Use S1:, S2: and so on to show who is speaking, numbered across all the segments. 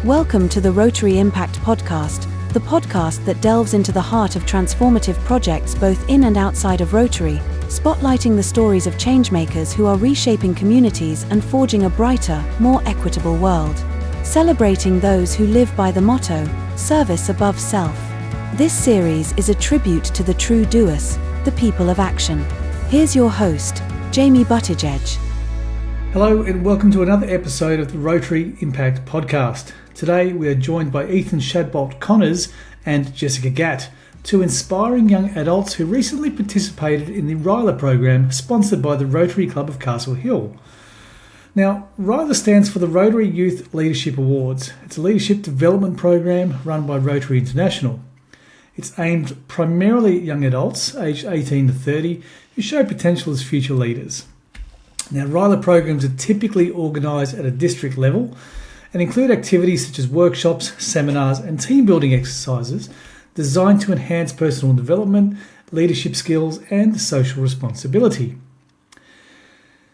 S1: Welcome to the Rotary Impact Podcast, the podcast that delves into the heart of transformative projects both in and outside of Rotary, spotlighting the stories of changemakers who are reshaping communities and forging a brighter, more equitable world. Celebrating those who live by the motto, service above self. This series is a tribute to the true doers, the people of action. Here's your host, Jamie Buttigieg.
S2: Hello and welcome to another episode of the Rotary Impact Podcast. Today we are joined by Ethan Shadbolt-Connors and Jessica Gatt, two inspiring young adults who recently participated in the RYLA program sponsored by the Rotary Club of Castle Hill. Now, RYLA stands for the Rotary Youth Leadership Awards. It's a leadership development program run by Rotary International. It's aimed primarily at young adults aged 18 to 30 who show potential as future leaders. Now, RYLA programs are typically organised at a district level and include activities such as workshops, seminars and team building exercises designed to enhance personal development, leadership skills and social responsibility.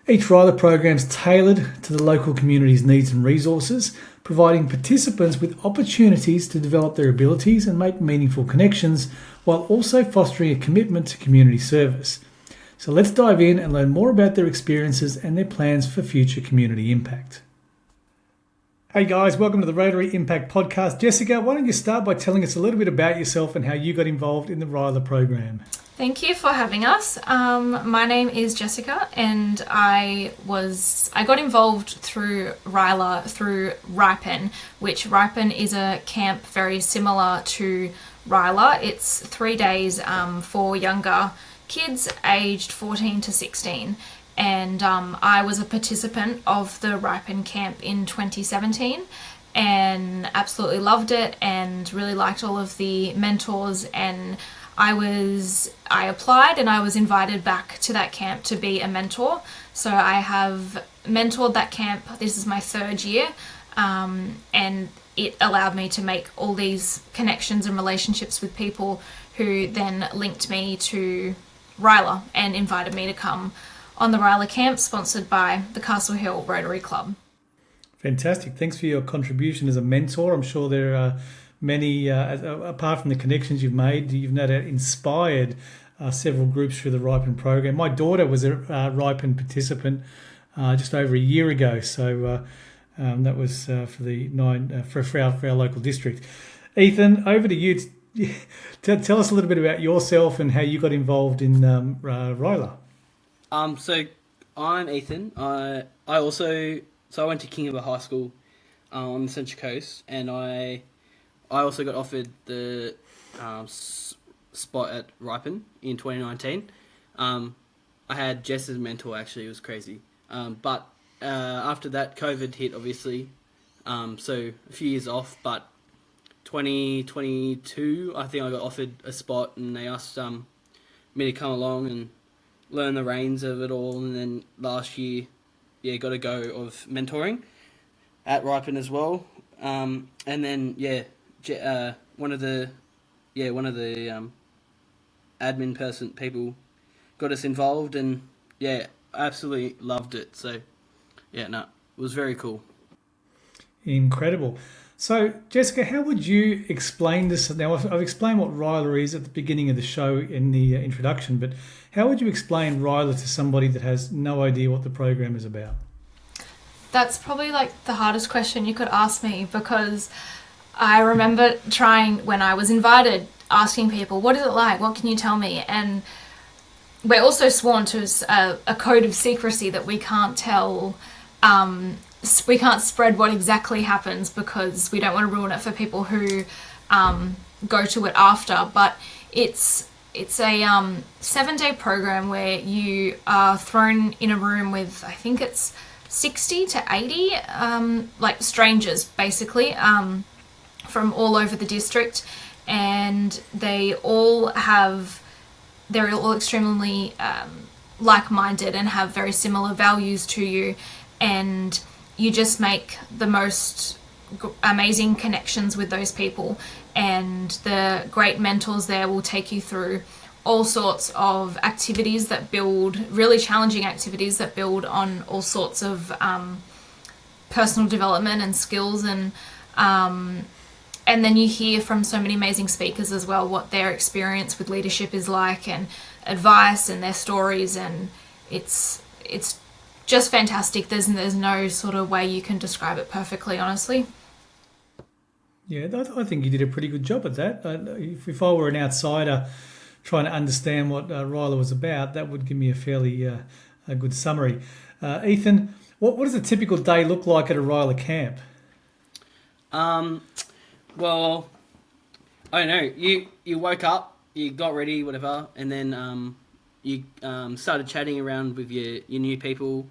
S2: Each RYLA program is tailored to the local community's needs and resources, providing participants with opportunities to develop their abilities and make meaningful connections, while also fostering a commitment to community service. So let's dive in and learn more about their experiences and their plans for future community impact. Hey guys, welcome to the Rotary Impact Podcast. Jessica, why don't you start by telling us a little bit about yourself and how you got involved in the RYLA program?
S3: Thank you for having us. My name is Jessica and I got involved through RYLA through Ripen, which Ripen is a camp very similar to RYLA. It's 3 days for younger kids aged 14 to 16. And I was a participant of the Ripen camp in 2017 and absolutely loved it and really liked all of the mentors, and I applied and I was invited back to that camp to be a mentor. So I have mentored that camp. This is my third year, and it allowed me to make all these connections and relationships with people who then linked me to RYLA and invited me to come on the RYLA camp sponsored by the Castle Hill Rotary Club. Fantastic.
S2: Thanks for your contribution as a mentor. I'm sure there are many, apart from the connections you've made, you've no doubt inspired several groups through the Ripen program. My daughter was a Ripen participant just over a year ago, so that was for our local district. Ethan, over to you. Tell us a little bit about yourself and how you got involved in RYLA.
S4: So I'm Ethan. I went to Kingaber High School on the Central Coast, and I also got offered the spot at Ripen in 2019. I had Jess as a mentor. Actually, it was crazy. But after that, COVID hit, obviously. So a few years off, but 2022, I think I got offered a spot, and they asked me to come along and learn the reins of it all. And then last year, got a go of mentoring at Ripen as well. And then one of the admin people got us involved, and absolutely loved it. So it was very cool.
S2: Incredible. So, Jessica, how would you explain this? Now, I've explained what RYLA is at the beginning of the show in the introduction, but how would you explain RYLA to somebody that has no idea what the program is about?
S3: That's probably like the hardest question you could ask me, because I remember trying when I was invited, asking people, what is it like? What can you tell me? And we're also sworn to a code of secrecy that we can't tell. We can't spread what exactly happens because we don't want to ruin it for people who go to it after. But it's a 7-day program where you are thrown in a room with, I think it's 60 to 80 like strangers basically from all over the district, and they're all extremely like-minded and have very similar values to you, and you just make the most amazing connections with those people, and the great mentors there will take you through all sorts of activities that build, really challenging activities that build on all sorts of personal development and skills, and And then you hear from so many amazing speakers as well what their experience with leadership is like, and advice and their stories, and it's just fantastic. There's no sort of way you can describe it perfectly, honestly.
S2: Yeah, I think you did a pretty good job at that. If I were an outsider trying to understand what RYLA was about, that would give me a fairly a good summary. Ethan, what does a typical day look like at a RYLA camp?
S4: Well, I don't know. You woke up, you got ready, whatever, and then you started chatting around with your new people,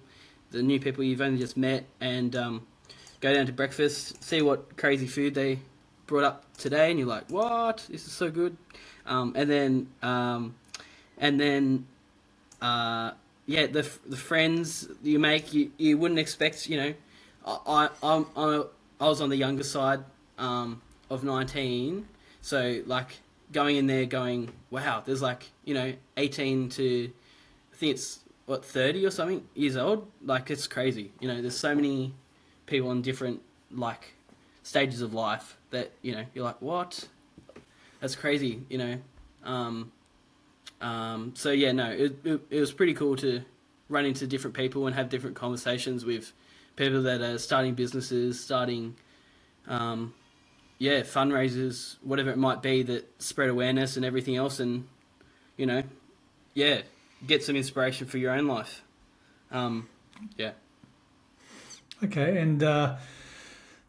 S4: the new people you've only just met, and go down to breakfast, see what crazy food they brought up today, and you're like, what? This is so good. And then the friends you make, you wouldn't expect. I was on the younger side of 19, so like going in there, going, wow, there's 18 to, I think it's 30 or something years old. Like, it's crazy. There's so many people in different stages of life that you're like, what? That's crazy. So yeah, no, it was pretty cool to run into different people and have different conversations with people that are starting businesses, starting fundraisers, whatever it might be, that spread awareness and everything else, and get some inspiration for your own life.
S2: Okay, and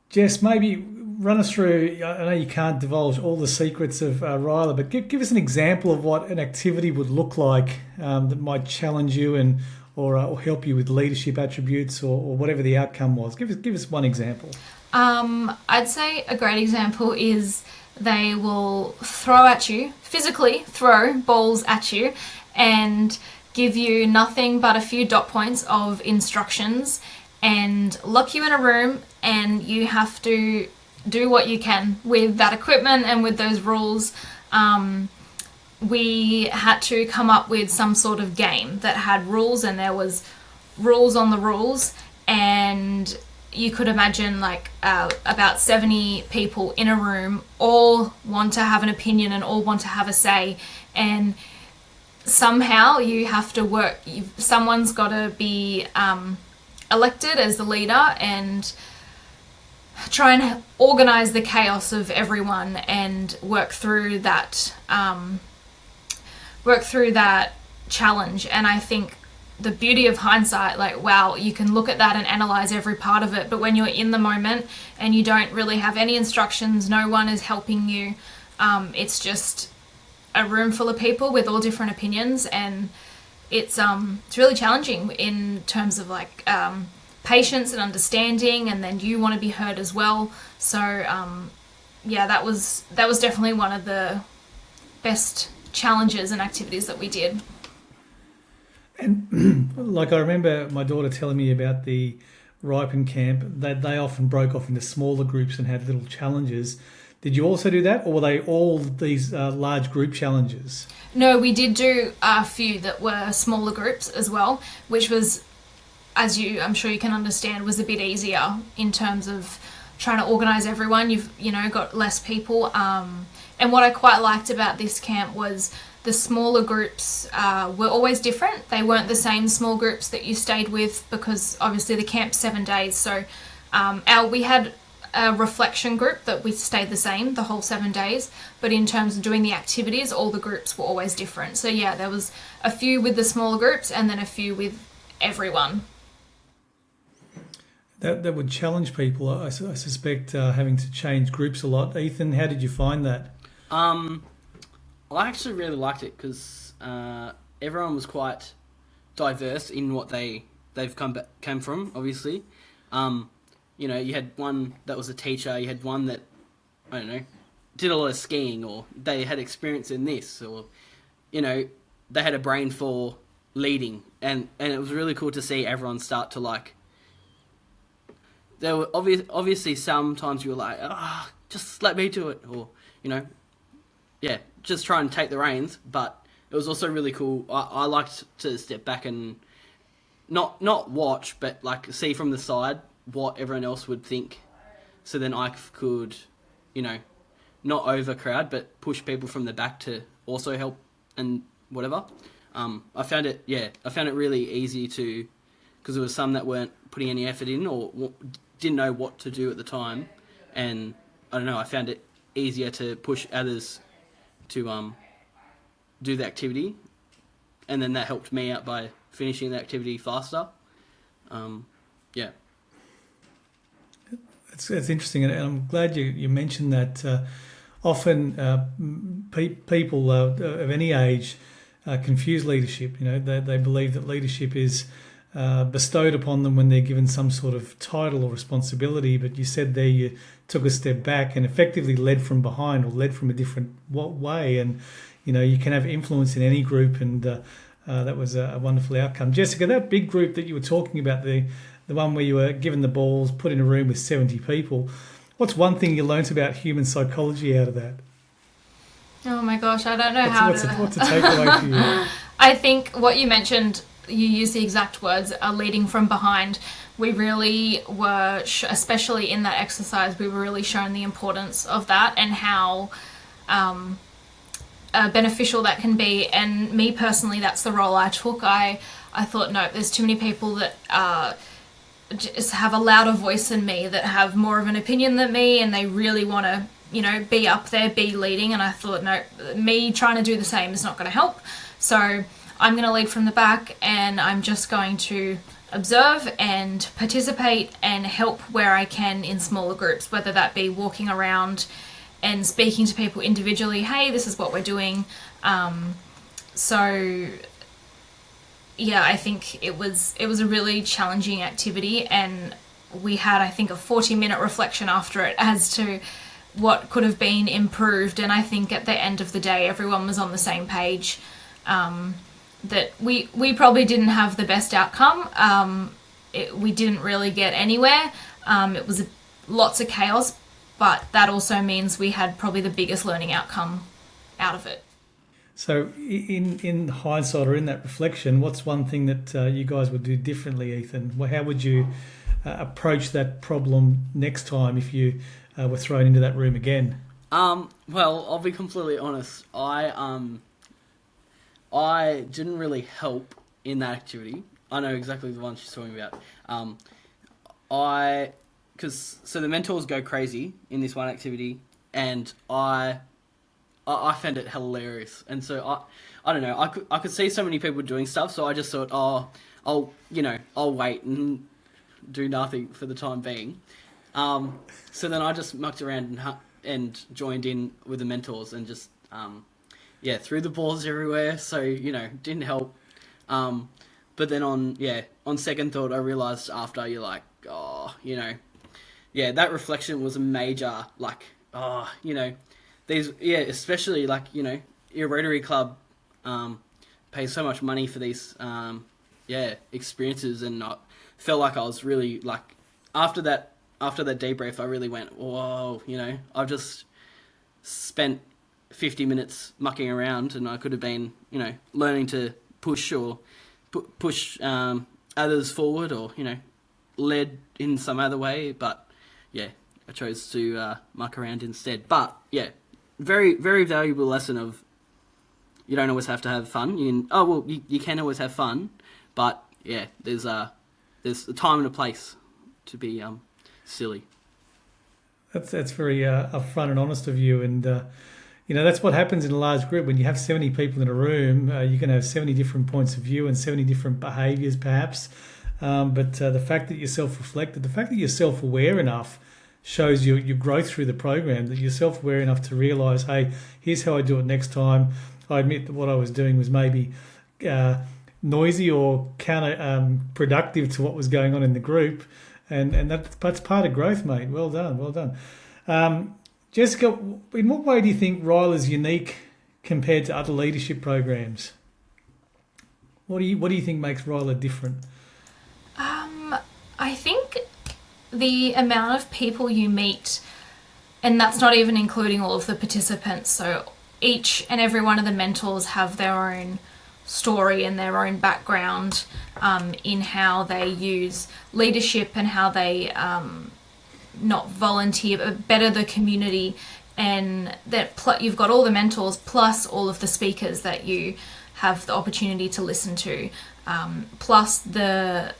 S2: Jess, maybe run us through, I know you can't divulge all the secrets of RYLA, but give us an example of what an activity would look like that might challenge you or help you with leadership attributes or whatever the outcome was. Give us one example.
S3: I'd say a great example is they will physically throw balls at you and give you nothing but a few dot points of instructions and lock you in a room, and you have to do what you can with that equipment and with those rules. We had to come up with some sort of game that had rules, and there was rules on the rules, and you could imagine about 70 people in a room all want to have an opinion and all want to have a say, and somehow you have to work. Someone's got to be elected as the leader and try and organize the chaos of everyone and work through that challenge. And I think the beauty of hindsight, wow, you can look at that and analyze every part of it, but when you're in the moment and you don't really have any instructions, no one is helping you, it's just a room full of people with all different opinions, and it's really challenging in terms of patience and understanding, and then you want to be heard as well. So that was definitely one of the best challenges and activities that we did.
S2: And I remember my daughter telling me about the Ripen camp, that they often broke off into smaller groups and had little challenges. Did you also do that, or were they all these large group challenges? No,
S3: we did do a few that were smaller groups as well, which was, as I'm sure you can understand, was a bit easier in terms of trying to organise everyone. You've got less people. And what I quite liked about this camp was the smaller groups were always different. They weren't the same small groups that you stayed with, because obviously the camp's 7 days. So we had a reflection group that we stayed the same the whole 7 days, but in terms of doing the activities, all the groups were always different. So yeah, there was a few with the smaller groups and then a few with everyone.
S2: That would challenge people, I suspect, having to change groups a lot. Ethan, how did you find that?
S4: I actually really liked it because everyone was quite diverse in what they've come from, obviously. You had one that was a teacher, you had one that, I don't know, did a lot of skiing, or they had experience in this, or, they had a brain for leading. And it was really cool to see everyone start to there were obviously sometimes you were like, just let me do it, or, just try and take the reins. But it was also really cool. I liked to step back and not watch, but see from the side what everyone else would think so then I could, not overcrowd, but push people from the back to also help and whatever. I found it really easy to, because there was some that weren't putting any effort in or didn't know what to do at the time, and I don't know, I found it easier to push others to do the activity, and then that helped me out by finishing the activity faster. Yeah.
S2: It's interesting, and I'm glad you mentioned that. Often people of any age confuse leadership. They believe that leadership is bestowed upon them when they're given some sort of title or responsibility. But you said there you took a step back and effectively led from behind, or led from a different way. And you can have influence in any group, and that was a wonderful outcome. Jessica, that big group that you were talking about, the one where you were given the balls, put in a room with 70 people. What's one thing you learnt about human psychology out of that?
S3: Oh my gosh, I don't know
S2: what's a takeaway for you?
S3: I think what you mentioned, you used the exact words, leading from behind. We really were, especially in that exercise, we were really shown the importance of that and how beneficial that can be. And me personally, that's the role I took. I thought, no, there's too many people that just have a louder voice than me, that have more of an opinion than me, and they really want to, be up there, be leading. And I thought, no, me trying to do the same is not going to help. So I'm going to lead from the back, and I'm just going to observe and participate and help where I can in smaller groups, whether that be walking around and speaking to people individually. Hey, this is what we're doing. Yeah, I think it was a really challenging activity, and we had, I think, a 40-minute reflection after it as to what could have been improved. And I think at the end of the day, everyone was on the same page, that we probably didn't have the best outcome. We didn't really get anywhere. It was lots of chaos, but that also means we had probably the biggest learning outcome out of it.
S2: So in hindsight, or in that reflection, what's one thing that you guys would do differently, Ethan? How would you approach that problem next time if you were thrown into that room again?
S4: Well, I'll be completely honest. I didn't really help in that activity. I know exactly the one she's talking about. So the mentors go crazy in this one activity, and I found it hilarious. And so I don't know, I could see so many people doing stuff, so I just thought, I'll wait and do nothing for the time being. So then I just mucked around and joined in with the mentors and just threw the balls everywhere. So didn't help. But then on second thought, I realised after, you're like, that reflection was a major, especially your Rotary Club pays so much money for these experiences, and I felt like I was really after that debrief, I really went, whoa, I've just spent 50 minutes mucking around, and I could have been learning to push others forward, or led in some other way, but I chose to muck around instead. But very, very valuable lesson of, you don't always have to have fun. You can always have fun, but there's a time and a place to be silly.
S2: That's very upfront and honest of you, and that's what happens in a large group. When you have 70 people in a room, you can have 70 different points of view and 70 different behaviours, perhaps. But the fact that you're self-reflected, the fact that you're self-aware enough, shows your growth through the program, that you're self-aware enough to realise, hey, here's how I do it next time. I admit that what I was doing was maybe noisy or counter-productive to what was going on in the group, and that's part of growth, mate. Well done. Jessica, in what way do you think RYLA is unique compared to other leadership programs? What do you think makes RYLA different?
S3: I think the amount of people you meet, and that's not even including all of the participants, so each and every one of the mentors have their own story and their own background in how they use leadership and how they not volunteer, but better the community, and that you've got all the mentors plus all of the speakers that you have the opportunity to listen to, plus the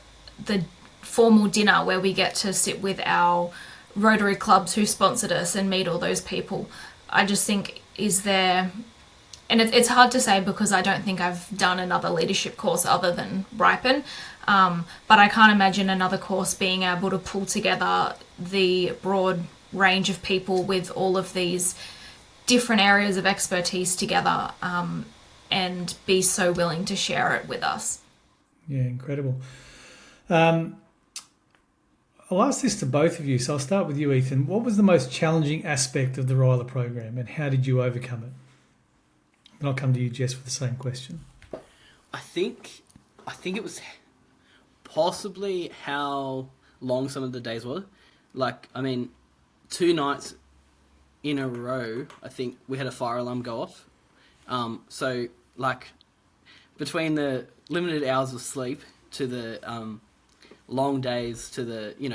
S3: formal dinner where we get to sit with our Rotary clubs who sponsored us and meet all those people. I just think is there, and it's hard to say because I don't think I've done another leadership course other than Ripen, but I can't imagine another course being able to pull together the broad range of people with all of these different areas of expertise together, and be so willing to share it with us.
S2: Yeah, incredible. I'll ask this to both of you, so I'll start with you, Ethan. What was the most challenging aspect of the RYLA program, and how did you overcome it? And I'll come to you, Jess, with the same question.
S4: I think it was possibly how long some of the days were. Like, I mean, 2 nights in a row, I think we had a fire alarm go off. So, like, between the limited hours of sleep to the long days to the, you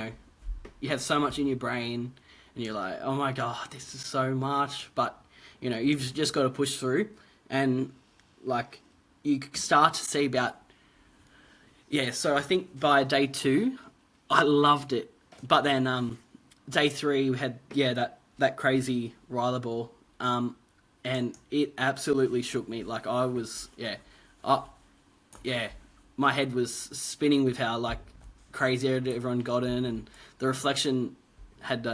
S4: have so much in your brain and you're like, oh my God, this is so much. But, you've just got to push through, and, like, you start to see about, so I think by day 2, I loved it. But then day 3, we had, that crazy RYLA ball. And it absolutely shook me. Like, I was, my head was spinning with how, like, crazy everyone got in, and the reflection had,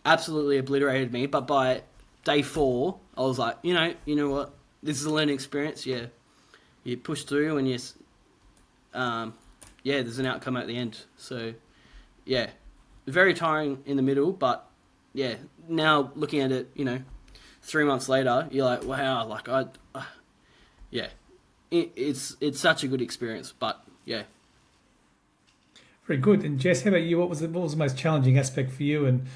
S4: absolutely obliterated me. But by day 4, I was like, you know what? This is a learning experience. Yeah, you push through, and there's an outcome at the end. So, very tiring in the middle, but now looking at it, 3 months later, you're like, wow, like it's such a good experience. But
S2: very good. And Jess, how about you? What was the most challenging aspect for you, and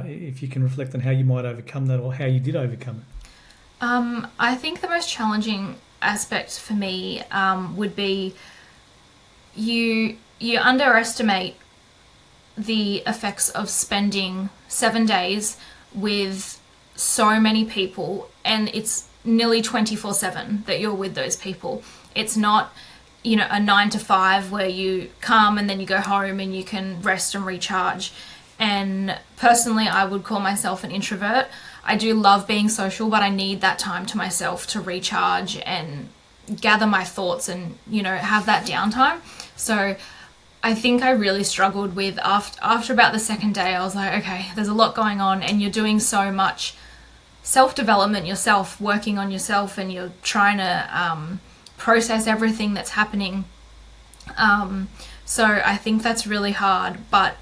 S2: if you can reflect on how you might overcome that, or how you did overcome it?
S3: I think the most challenging aspect for me would be you underestimate the effects of spending 7 days with so many people, and it's nearly 24/7 that you're with those people. It's not, a 9 to 5 where you come and then you go home and you can rest and recharge. And personally, I would call myself an introvert. I do love being social, but I need that time to myself to recharge and gather my thoughts and, have that downtime. So I think I really struggled with after about the second day. I was like, okay, there's a lot going on, and you're doing so much self-development yourself, working on yourself, and you're trying to process everything that's happening. So I think that's really hard, but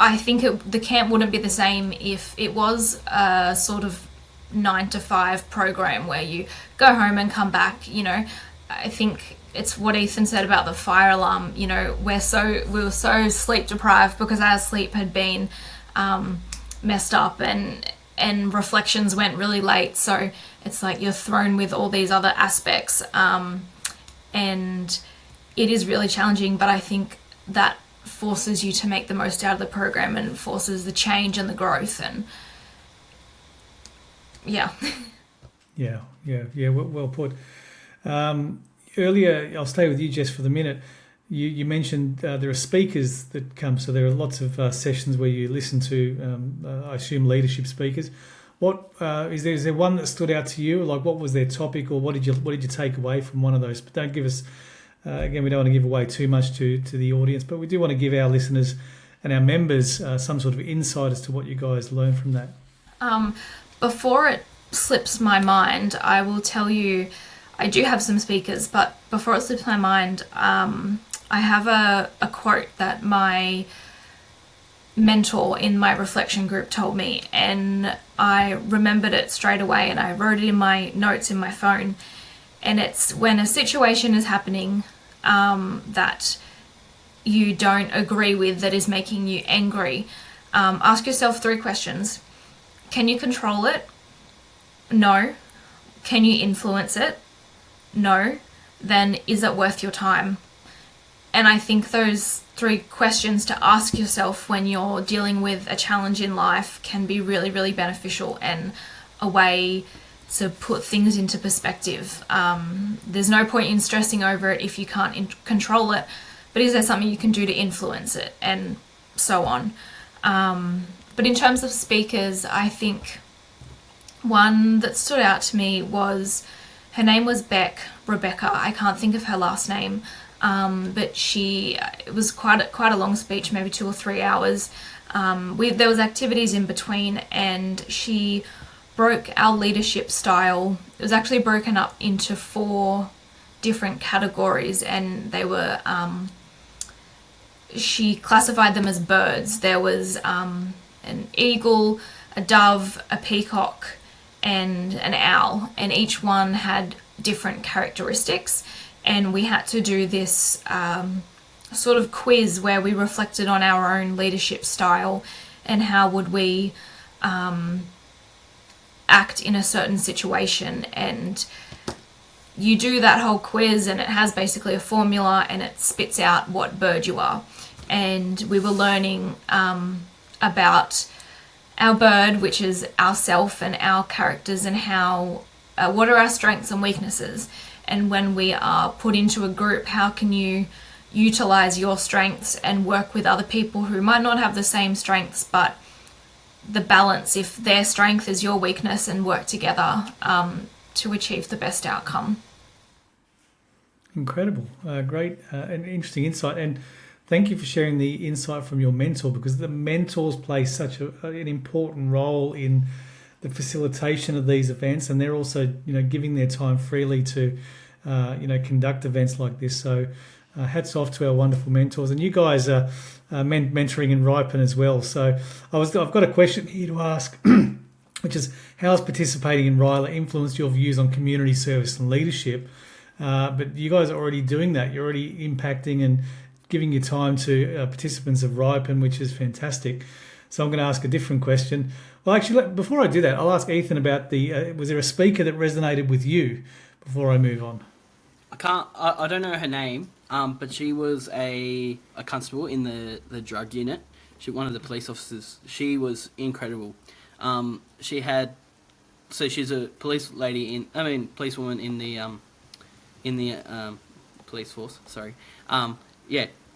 S3: I think the camp wouldn't be the same if it was a sort of 9 to 5 program where you go home and come back. I think it's what Ethan said about the fire alarm. We were so sleep deprived because our sleep had been messed up, and reflections went really late. So it's like you're thrown with all these other aspects, and it is really challenging. But I think that forces you to make the most out of the program and forces the change and the growth, and
S2: well put. Earlier, I'll stay with you, Jess, for the minute. You mentioned there are speakers that come, so there are lots of sessions where you listen to, I assume, leadership speakers. What is there one that stood out to you? Like, what was their topic, or what did you take away from one of those? But don't give us. Again, we don't want to give away too much to the audience, but we do want to give our listeners and our members some sort of insight as to what you guys learned from that.
S3: Before it slips my mind, I will tell you, I do have some speakers, but before it slips my mind, I have a quote that my mentor in my reflection group told me, and I remembered it straight away, and I wrote it in my notes in my phone. And it's, when a situation is happening that you don't agree with, that is making you angry, ask yourself 3 questions. Can you control it? No. Can you influence it? No. Then is it worth your time? And I think those three questions to ask yourself when you're dealing with a challenge in life can be really, really beneficial and a way to put things into perspective. There's no point in stressing over it if you can't control it, but is there something you can do to influence it, and so on. But in terms of speakers, I think one that stood out to me was, her name was Rebecca. I can't think of her last name, but it was quite a long speech, maybe 2 or 3 hours. There was activities in between, and she broke our leadership style. It was actually broken up into 4 different categories, and they were, she classified them as birds. There was an eagle, a dove, a peacock, and an owl, and each one had different characteristics, and we had to do this sort of quiz where we reflected on our own leadership style and how would we act in a certain situation. And you do that whole quiz, and it has basically a formula, and it spits out what bird you are. And we were learning about our bird, which is ourself, and our characters, and how what are our strengths and weaknesses. And when we are put into a group, how can you utilize your strengths and work with other people who might not have the same strengths, but the balance, if their strength is your weakness, and work together to achieve the best outcome.
S2: Incredible. Great and interesting insight. And thank you for sharing the insight from your mentor, because the mentors play such an important role in the facilitation of these events, and they're also, giving their time freely to, conduct events like this. So hats off to our wonderful mentors. And you guys are mentoring in Ripen as well. So I've got a question here to ask, which is, how has participating in RYLA influenced your views on community service and leadership? But you guys are already doing that. You're already impacting and giving your time to participants of Ripen, which is fantastic. So I'm going to ask a different question. Well, actually, before I do that, I'll ask Ethan about was there a speaker that resonated with you before I move on?
S4: I don't know her name, but she was a constable in the drug unit. One of the police officers. She was incredible. She's a policewoman in the police force. Sorry.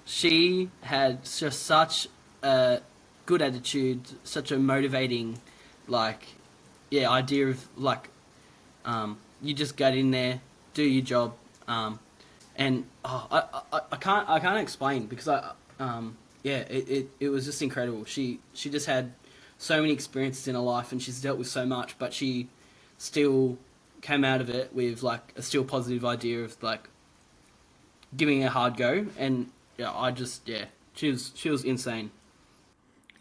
S4: She had just such a good attitude, such a motivating, idea of you just get in there, do your job, and I can't explain, because it was just incredible. She just had so many experiences in her life, and she's dealt with so much, but she still came out of it with a still positive idea of giving it a hard go, and she was insane.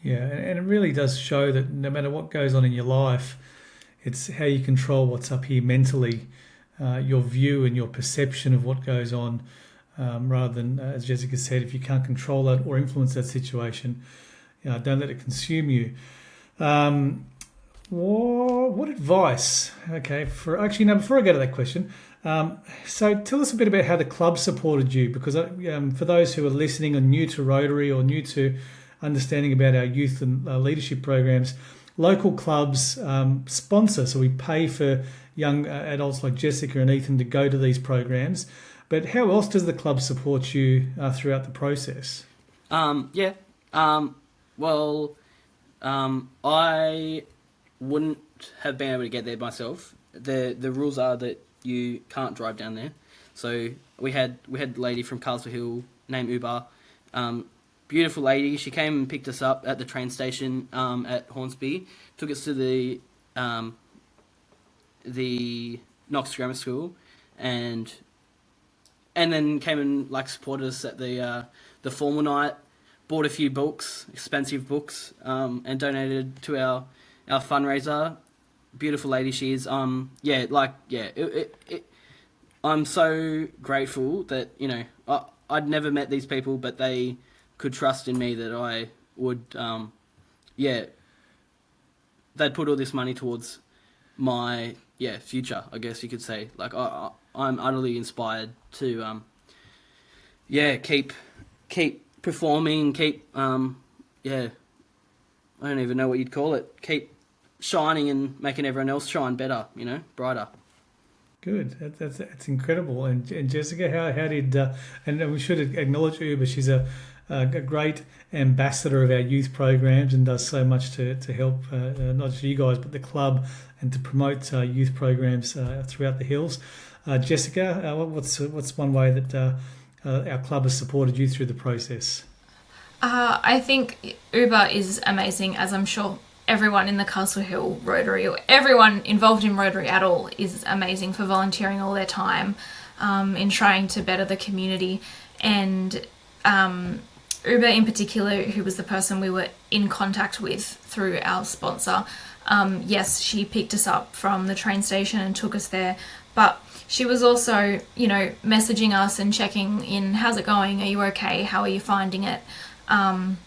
S2: Yeah, and it really does show that no matter what goes on in your life, it's how you control what's up here mentally, your view and your perception of what goes on, rather than, as Jessica said, if you can't control that or influence that situation, don't let it consume you. What advice? Okay, before I go to that question, so tell us a bit about how the club supported you, because for those who are listening and new to Rotary or new to understanding about our youth and leadership programs, local clubs sponsor, so we pay for young adults like Jessica and Ethan to go to these programs. But how else does the club support you throughout the process?
S4: I wouldn't have been able to get there myself. The rules are that you can't drive down there. So we had a lady from Carlsford Hill named Uber. Beautiful lady. She came and picked us up at the train station at Hornsby, took us to the Knox Grammar School, and then came and supported us at the formal night. Bought a few books, expensive books, and donated to our fundraiser. Beautiful lady she is. I'm so grateful that I'd never met these people, but they could trust in me that I would, they'd put all this money towards my, future, I guess you could say. I'm utterly inspired to, keep performing, keep I don't even know what you'd call it. Keep shining and making everyone else shine better, brighter.
S2: Good. That's incredible. And Jessica, how did and we should acknowledge Uber. She's a great ambassador of our youth programs and does so much to help not just you guys but the club and to promote youth programs throughout the hills. Jessica, what's one way that our club has supported you through the process?
S3: I think Uber is amazing, as I'm sure everyone in the Castle Hill Rotary, or everyone involved in Rotary at all, is amazing for volunteering all their time in trying to better the community. And Uber in particular, who was the person we were in contact with through our sponsor, yes, she picked us up from the train station and took us there, but she was also, messaging us and checking in, how's it going? Are you okay? How are you finding it? And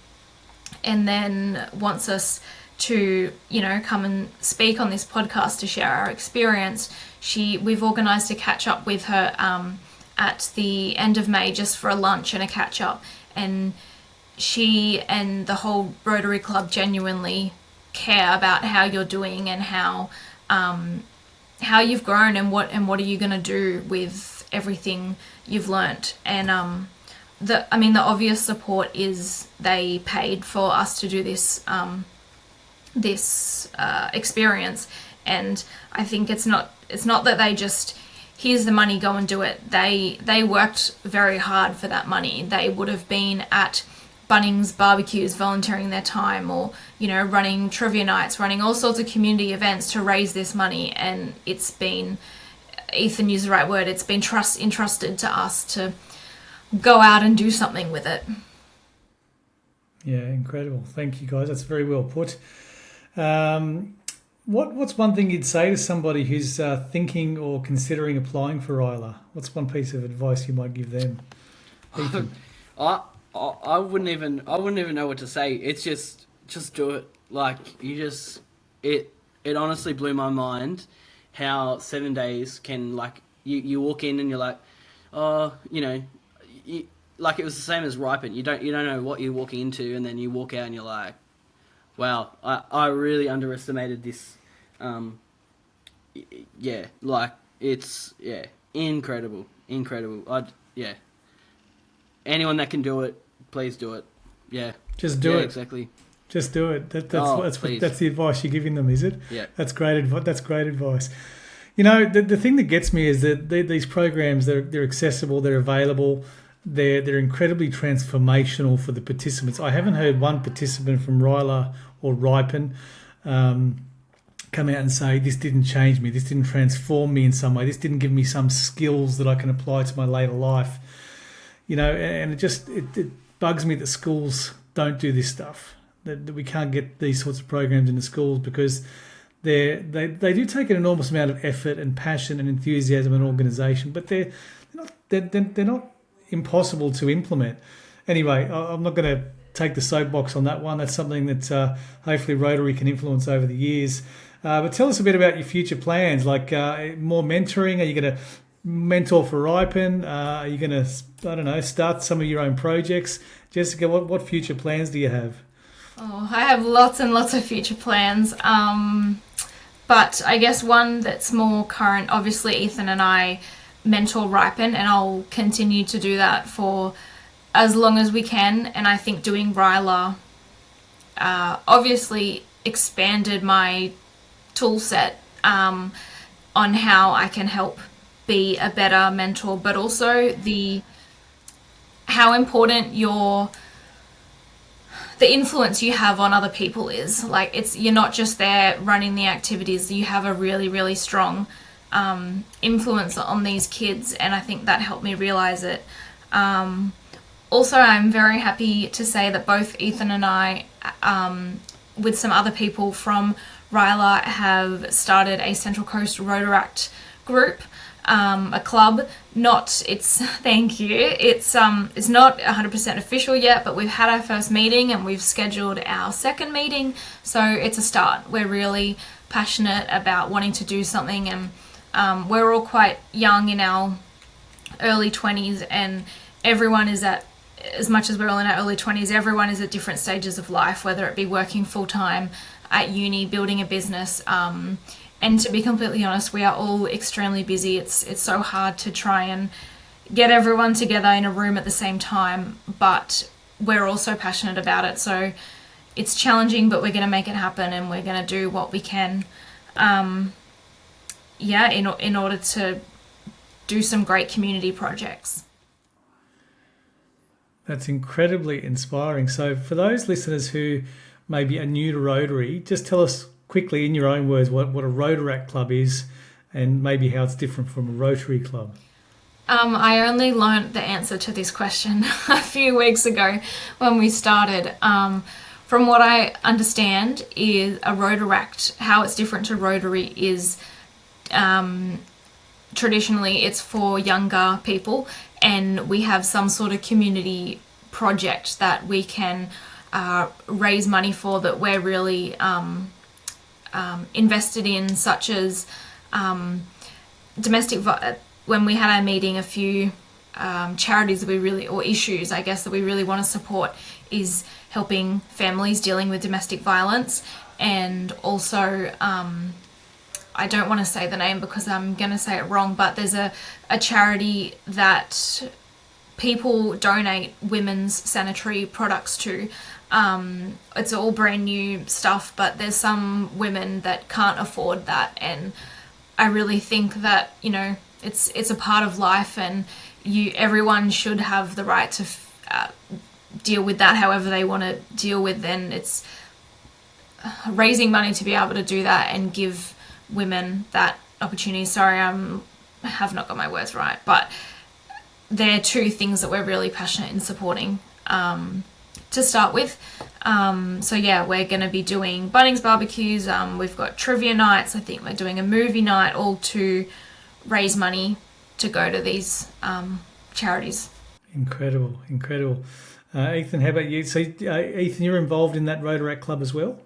S3: then wants us to, come and speak on this podcast to share our experience. We've organised a catch up with her at the end of May just for a lunch and a catch up. And she and the whole Rotary Club genuinely care about how you're doing and how you've grown and what are you going to do with everything you've learnt. And the obvious support is they paid for us to do this experience, and I think it's not that they just, here's the money, go and do it. They worked very hard for that money. They would have been at Bunnings barbecues volunteering their time, or running trivia nights, running all sorts of community events to raise this money, and it's been, Ethan used the right word, it's been entrusted to us to go out and do something with it.
S2: Yeah, incredible. Thank you, guys. That's very well put. What's one thing you'd say to somebody who's thinking or considering applying for RYLA? What's one piece of advice you might give them? Ethan?
S4: I wouldn't even know what to say. It's just do it. Like, it honestly blew my mind how 7 days can, like, you walk in and you're like, like it was the same as Ripen. You don't know what you're walking into, and then you walk out and you're like, wow, I really underestimated this. It's incredible. Anyone that can do it, please do it. Yeah,
S2: just do it.
S4: Exactly.
S2: Just do it. That's the advice you're giving them, is it?
S4: Yeah.
S2: That's great advice. The thing that gets me is that these programs, they're accessible, they're available, they're incredibly transformational for the participants. I haven't heard one participant from RYLA or Ripen come out and say, this didn't change me, this didn't transform me in some way, this didn't give me some skills that I can apply to my later life. And it bugs me that schools don't do this stuff, that we can't get these sorts of programs into schools, because they do take an enormous amount of effort and passion and enthusiasm and organisation, but they're not impossible to implement. Anyway, I'm not going to take the soapbox on that one. That's something that hopefully Rotary can influence over the years. But tell us a bit about your future plans, like more mentoring. Are you going to mentor for Ripen? Are you going to, start some of your own projects? Jessica, what future plans do you have?
S3: Oh, I have lots and lots of future plans. But I guess one that's more current, obviously Ethan and I mentor Ripen, and I'll continue to do that for as long as we can. And I think doing RYLA obviously expanded my tool set on how I can help be a better mentor, but also how important the influence you have on other people is. Like, you're not just there running the activities, you have a really, really strong influence on these kids, and I think that helped me realize it. Also, I'm very happy to say that both Ethan and I, with some other people from RYLA, have started a Central Coast Rotaract group, a club. Thank you. It's not 100% official yet, but we've had our first meeting and we've scheduled our second meeting, so it's a start. We're really passionate about wanting to do something, and we're all quite young in our early 20s, and everyone is at as much as we're all in our early 20s, everyone is at different stages of life, whether it be working full-time, at uni, building a business. And to be completely honest, we are all extremely busy. It's so hard to try and get everyone together in a room at the same time, but we're all so passionate about it. So it's challenging, but we're going to make it happen, and we're going to do what we can, in order to do some great community projects.
S2: That's incredibly inspiring. So for those listeners who maybe are new to Rotary, just tell us quickly in your own words what a Rotaract club is and maybe how it's different from a Rotary club.
S3: I only learnt the answer to this question a few weeks ago when we started. From what I understand, is a Rotaract, how it's different to Rotary is traditionally it's for younger people, and we have some sort of community project that we can raise money for that we're really invested in, such as when we had our meeting, a few charities that we really, or issues I guess, that we really want to support is helping families dealing with domestic violence. And also I don't want to say the name because I'm going to say it wrong, but there's a charity that people donate women's sanitary products to. It's all brand new stuff, but there's some women that can't afford that, and I really think that, you know, it's a part of life, and everyone should have the right to deal with that however they want to deal with. And it's raising money to be able to do that and give women that opportunity. Sorry, I have not got my words right, but they're two things that we're really passionate in supporting to start with. So yeah, we're going to be doing Bunnings barbecues. We've got trivia nights. I think we're doing a movie night, all to raise money to go to these charities.
S2: Incredible. Ethan, how about you? So Ethan, you're involved in that Rotaract club as well?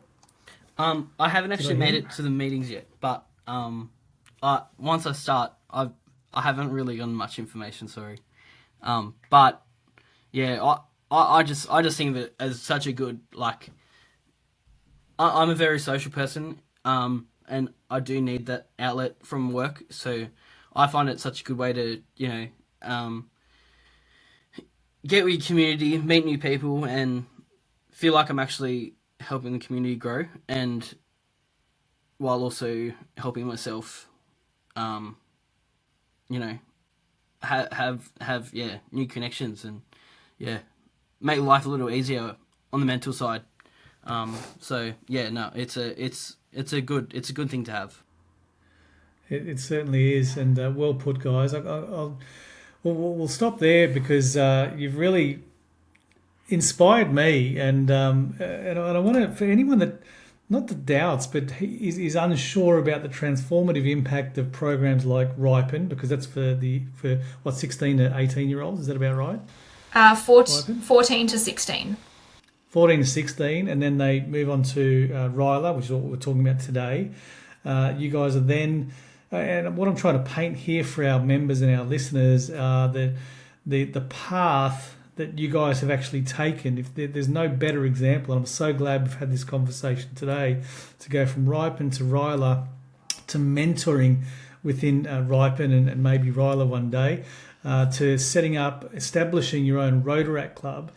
S4: I haven't actually made it to the meetings yet, but once I start, I haven't really gotten much information. Sorry, but yeah, I just think of it as such a good, like, I'm a very social person, and I do need that outlet from work. So I find it such a good way to, you know, get with your community, meet new people, and feel like I'm actually helping the community grow, and while also helping myself, you know, have new connections, and make life a little easier on the mental side. So yeah, no, it's a good thing to have.
S2: It certainly is, and well put, guys. We'll stop there because you've really inspired me, and I want to, for anyone that not that doubts, but is unsure about the transformative impact of programs like Ripen, because that's for 16 to 18-year-olds. Is that about right?
S3: 14 to 16.
S2: 14 to 16, and then they move on to RYLA, which is what we're talking about today. You guys are then, and what I'm trying to paint here for our members and our listeners, the path that you guys have actually taken. If there's no better example, and I'm so glad we've had this conversation today, to go from Ripen to RYLA to mentoring within Ripen and maybe RYLA one day, to setting up, establishing your own Rotaract club,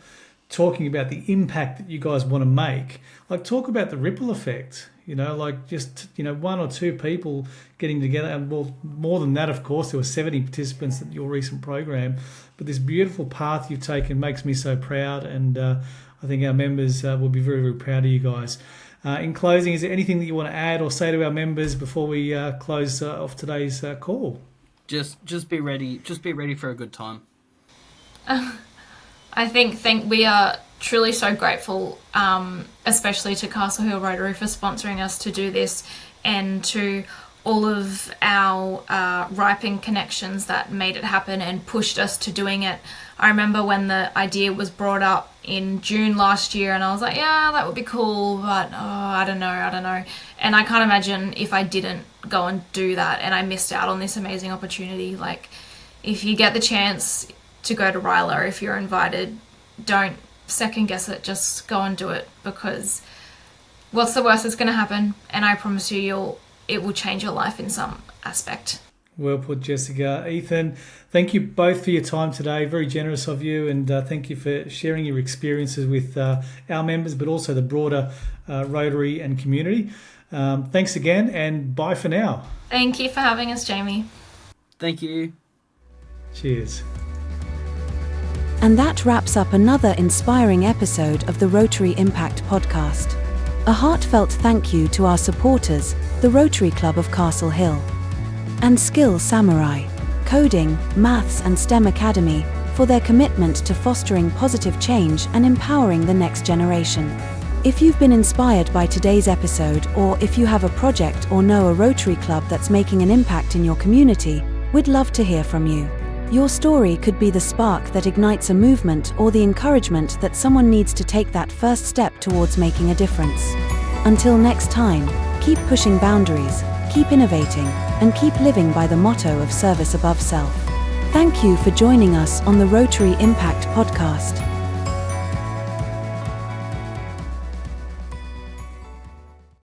S2: talking about the impact that you guys want to make. Like, talk about the ripple effect, you know, like just, you know, one or two people getting together, and well, more than that, of course, there were 70 participants at your recent program, but this beautiful path you've taken makes me so proud, and I think our members will be very, very proud of you guys. In closing, is there anything that you want to add or say to our members before we close off today's call?
S4: Just be ready. Just be ready for a good time.
S3: I think we are truly so grateful, especially to Castle Hill Rotary for sponsoring us to do this, and to all of our Ripen connections that made it happen and pushed us to doing it. I remember when the idea was brought up in June last year, and I was like, yeah, that would be cool, but I don't know. And I can't imagine if I didn't go and do that and I missed out on this amazing opportunity. Like, if you get the chance to go to RYLA, if you're invited, don't second guess it, just go and do it, because what's the worst that's going to happen? And I promise you, it will change your life in some aspect.
S2: Well put, Jessica. Ethan, thank you both for your time today. Very generous of you, and thank you for sharing your experiences with our members, but also the broader Rotary and community. Thanks again, and bye for now.
S3: Thank you for having us, Jamie.
S4: Thank you.
S2: Cheers.
S1: And that wraps up another inspiring episode of the Rotary Impact Podcast. A heartfelt thank you to our supporters, the Rotary Club of Castle Hill, and Skill Samurai, Coding, Maths and STEM Academy, for their commitment to fostering positive change and empowering the next generation. If you've been inspired by today's episode, or if you have a project or know a Rotary Club that's making an impact in your community, we'd love to hear from you. Your story could be the spark that ignites a movement, or the encouragement that someone needs to take that first step towards making a difference. Until next time, keep pushing boundaries, keep innovating, and keep living by the motto of service above self. Thank you for joining us on the Rotary Impact Podcast.